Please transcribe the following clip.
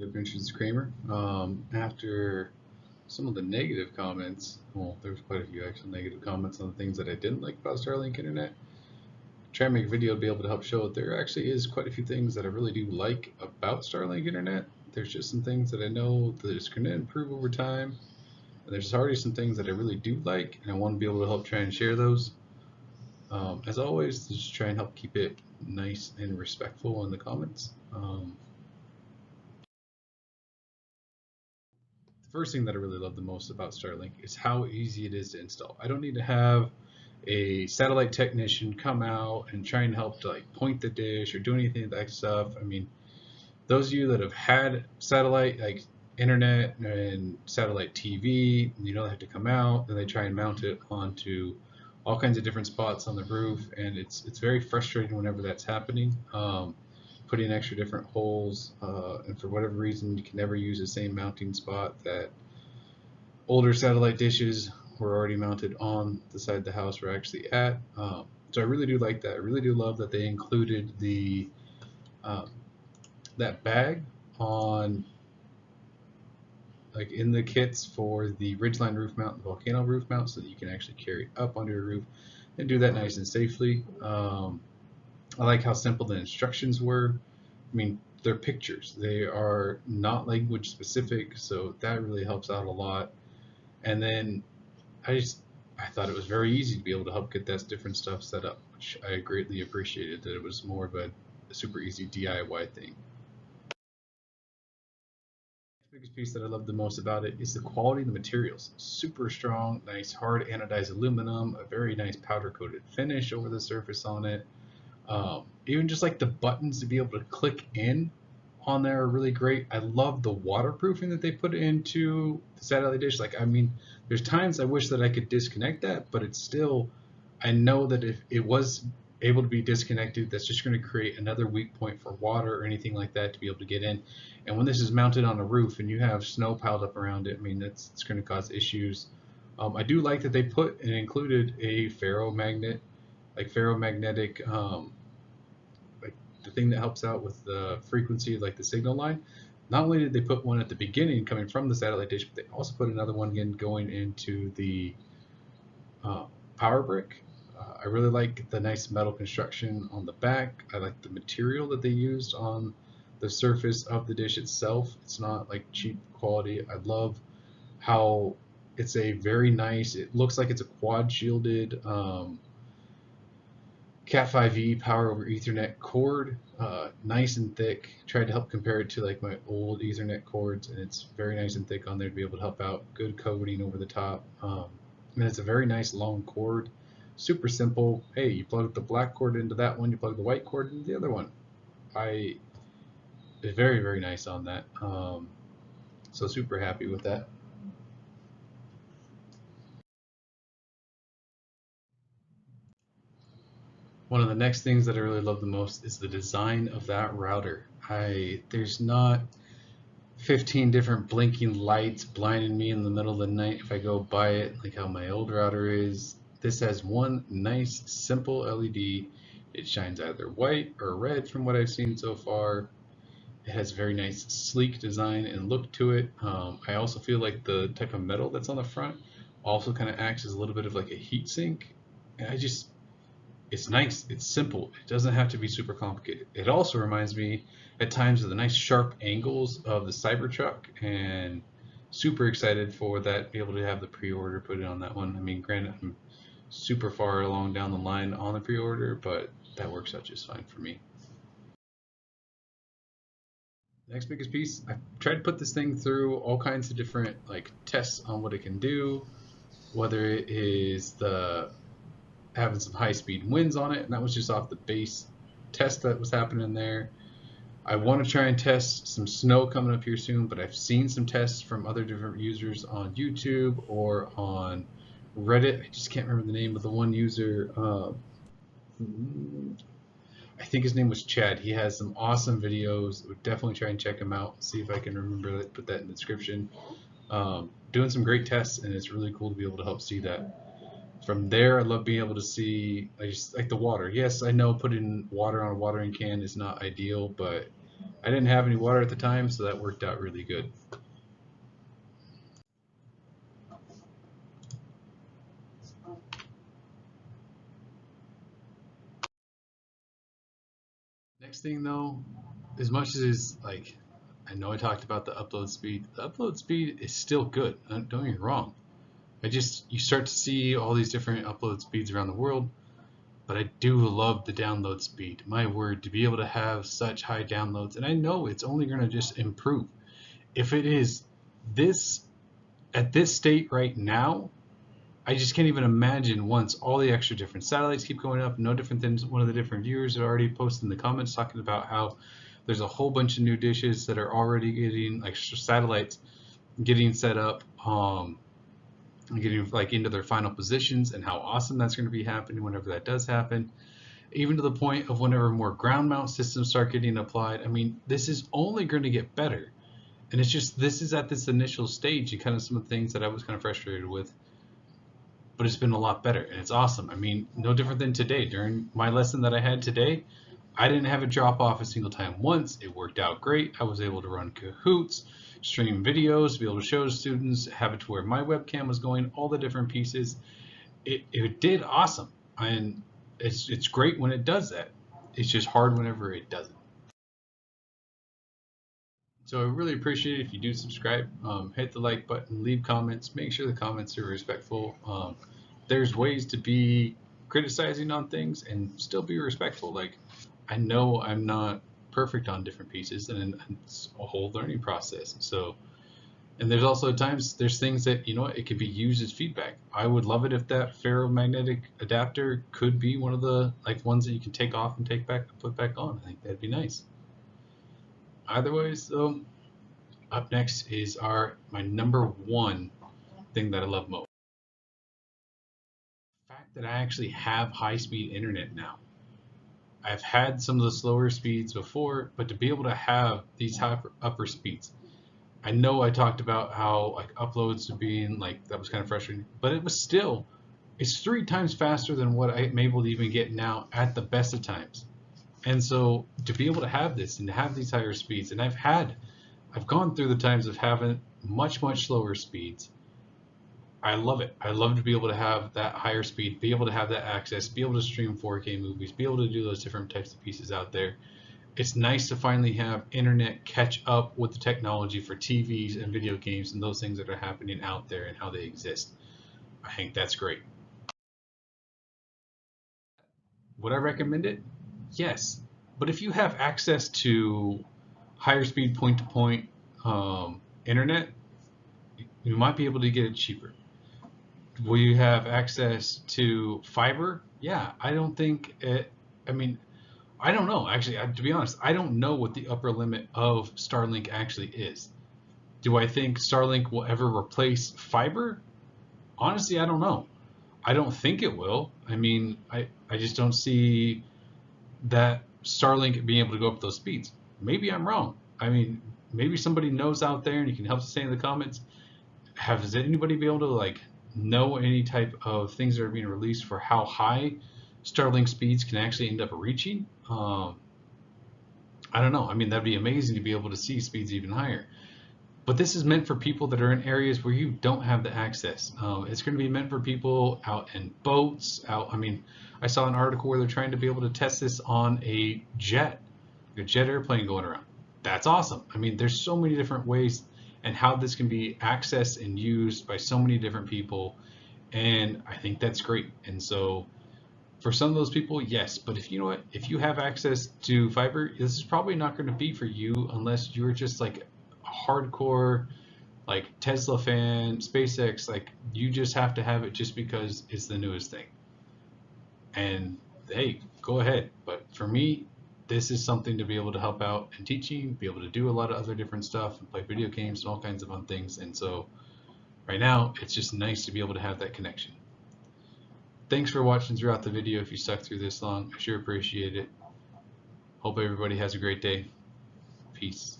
Adventures Kramer. After some of the negative comments, well, there was quite a few actual negative comments on the things that I didn't like about Starlink Internet. Try and make a video to be able to help show that there actually is quite a few things that I really do like about Starlink Internet. There's just some things that I know that it's going to improve over time. And there's already some things that I really do like, and I want to be able to help try and share those. As always, just try and help keep it nice and respectful in the comments. The first thing that I really love the most about Starlink is how easy it is to install. I don't need to have a satellite technician come out and try and help to like point the dish or do anything of that stuff. I mean, those of you that have had satellite like internet and satellite TV, you know they have to come out and they try and mount it onto all kinds of different spots on the roof, and it's very frustrating whenever that's happening. Putting extra different holes, and for whatever reason, you can never use the same mounting spot that older satellite dishes were already mounted on the side of the house we're actually at. So I really do like that. I really do love that they included the um, that bag on like in the kits for the ridgeline roof mount and volcano roof mount, so that you can actually carry it up onto your roof and do that nice and safely. I like how simple the instructions were. I mean, they're pictures. They are not language specific, so that really helps out a lot. And then I just I thought it was very easy to be able to help get that different stuff set up, which I greatly appreciated. That it was more of a super easy DIY thing. The biggest piece that I love the most about it is the quality of the materials. Super strong, nice hard anodized aluminum, a very nice powder coated finish over the surface on it. Even just like the buttons to be able to click in on there are really great. I love the waterproofing that they put into the satellite dish. Like, I mean, there's times I wish that I could disconnect that, but it's still, I know that if it was able to be disconnected, that's just going to create another weak point for water or anything like that to be able to get in. And when this is mounted on a roof and you have snow piled up around it, I mean, it's going to cause issues. I do like that they put and included a ferromagnet, like ferromagnetic like the thing that helps out with the frequency, like the signal line. Not only did they put one at the beginning coming from the satellite dish, but they also put another one again going into the uh, power brick. I really like the nice metal construction on the back. I like the material that they used on the surface of the dish itself. It's not like cheap quality. I love how it's a very nice, it looks like it's a quad shielded Cat5e power over Ethernet cord, nice and thick. Tried to help compare it to like my old Ethernet cords, and it's very nice and thick on there to be able to help out. Good coating over the top, and it's a very nice long cord. Super simple. Hey, you plug the black cord into that one, you plug the white cord into the other one. I is very nice on that. So super happy with that. One of the next things that I really love the most is the design of that router. There's not 15 different blinking lights blinding me in the middle of the night if I go by it, like how my old router is. This has one nice, simple LED. It shines either white or red from what I've seen so far. It has a very nice, sleek design and look to it. I also feel like the type of metal that's on the front also kind of acts as a little bit of like a heat sink. And it's nice, it's simple, it doesn't have to be super complicated. It also reminds me at times of the nice sharp angles of the Cybertruck, and super excited for that, be able to have the pre-order put in on that one. I mean, granted, I'm super far along down the line on the pre-order, but that works out just fine for me. Next biggest piece, I tried to put this thing through all kinds of different like tests on what it can do, whether it is the having some high speed winds on it, and that was just off the base test that was happening there. I want to try and test some snow coming up here soon, but I've seen some tests from other different users on YouTube or on Reddit. I just can't remember the name of the one user. I think his name was Chad. He has some awesome videos. Would definitely try and check him out. See if I can remember that. Put that in the description. Doing some great tests, and it's really cool to be able to help see that. From there, I love being able to see, I just like the water. Yes, I know putting water on a watering can is not ideal, but I didn't have any water at the time, so that worked out really good. Next thing though, as much as like I know I talked about the upload speed is still good. Don't get me wrong. You start to see all these different upload speeds around the world, but I do love the download speed. My word, to be able to have such high downloads, and I know it's only going to just improve. If it is this at this state right now, I just can't even imagine once all the extra different satellites keep going up. No different than one of the different viewers that already posted in the comments talking about how there's a whole bunch of new dishes that are already getting like satellites getting set up, getting like into their final positions, and how awesome that's going to be happening whenever that does happen. Even to the point of whenever more ground mount systems start getting applied. I mean, this is only going to get better. And it's just, this is at this initial stage and kind of some of the things that I was kind of frustrated with, but it's been a lot better and it's awesome. I mean, no different than today. During my lesson that I had today, I didn't have it drop off a single time once. It worked out great. I was able to run Kahoots, stream videos, be able to show students, have it to where my webcam was going, all the different pieces. It did awesome. And it's great when it does that. It's just hard whenever it doesn't. So I really appreciate it if you do subscribe, hit the like button, leave comments, make sure the comments are respectful. There's ways to be criticizing on things and still be respectful. Like, I know I'm not perfect on different pieces, and it's a whole learning process. So, and there's also times there's things that, you know, it could be used as feedback. I would love it if that ferromagnetic adapter could be one of the like ones that you can take off and take back and put back on. I think that'd be nice. Either way, so up next is my number one thing that I love most. The fact that I actually have high speed internet now. I've had some of the slower speeds before, but to be able to have these high upper speeds. I know I talked about how like uploads being like that was kind of frustrating, but it was still it's 3 times faster than what I'm able to even get now at the best of times. And so to be able to have this and to have these higher speeds, and I've gone through the times of having much slower speeds. I love it. I love to be able to have that higher speed, be able to have that access, be able to stream 4K movies, be able to do those different types of pieces out there. It's nice to finally have internet catch up with the technology for TVs and video games and those things that are happening out there and how they exist. I think that's great. Would I recommend it? Yes. But if you have access to higher speed point to point internet, you might be able to get it cheaper. Will you have access to fiber? Yeah, I don't think it. I mean, I don't know. Actually, to be honest, I don't know what the upper limit of Starlink actually is. Do I think Starlink will ever replace fiber? Honestly, I don't know. I don't think it will. I mean, I just don't see that Starlink being able to go up those speeds. Maybe I'm wrong. I mean, maybe somebody knows out there and you can help us say in the comments. Has anybody been able to like know any type of things that are being released for how high Starlink speeds can actually end up reaching? I don't know. I mean, that'd be amazing to be able to see speeds even higher. But this is meant for people that are in areas where you don't have the access. It's going to be meant for people out in boats. Out. I mean, I saw an article where they're trying to be able to test this on a jet airplane going around. That's awesome. I mean, there's so many different ways and how this can be accessed and used by so many different people, and I think that's great. And so for some of those people, yes, but if you know what, if you have access to fiber, this is probably not going to be for you unless you're just like a hardcore like Tesla fan, SpaceX, like you just have to have it just because it's the newest thing. And hey, go ahead. But for me, this is something to be able to help out in teaching, be able to do a lot of other different stuff and play video games and all kinds of fun things. And so right now, it's just nice to be able to have that connection. Thanks for watching throughout the video. If you stuck through this long, I sure appreciate it. Hope everybody has a great day. Peace.